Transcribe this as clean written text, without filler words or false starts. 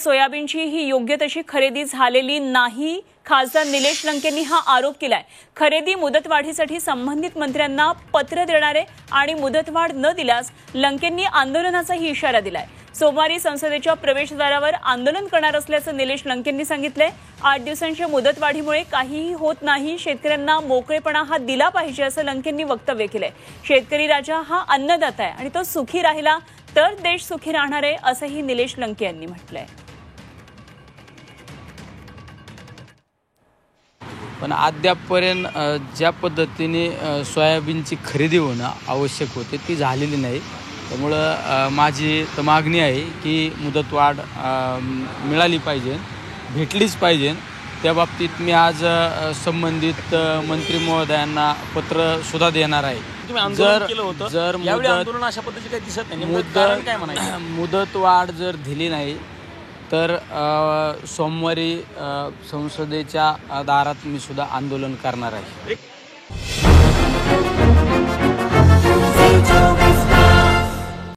सोयाबीनची ही योग्य तशी खरेदी झालेली नाही। खासदार निलेश लंकेंनी हा आरोप केलाय। खरेदी मुदतवाढीसाठी संबंधित मंत्र्यांना पत्र देणारे आणि मुदतवाढ न दिल्यास लंकेंनी आंदोलनाचाही इशारा दिलाय। सोमवारी संसदेच्या प्रवेशद्वारावर आंदोलन करणार असल्याचं निलेश लंकेंनी सांगितलंय। 8 दिवसांच्या मुदतवाढीमुळे काहीही होत नाही, शेतकऱ्यांना मोकळेपणा हा दिला पाहिजे असं लंकेंनी वक्तव्य केलंय। शेतकरी राजा हा अन्नदाता आहे आणि तो सुखी राहिला तर देश सुखी राहणार आहे असंही निलेश लंके यांनी म्हटलंय। पण अद्यापपर्यंत ज्या पद्धतीने सोयाबीनची खरेदी होणं आवश्यक होते ती झालेली नाही। त्यामुळे माझी तर मागणी आहे की मुदतवाढ मिळाली पाहिजे, भेटलीच पाहिजे। त्या बाबतीत मी आज संबंधित मंत्री महोदयांना पत्र सुद्धा देणार आहे। जर मुदतवाढ जर दिली नाही तर सोमवारी संसदेच्या दारात मी सुद्धा आंदोलन करणार आहे।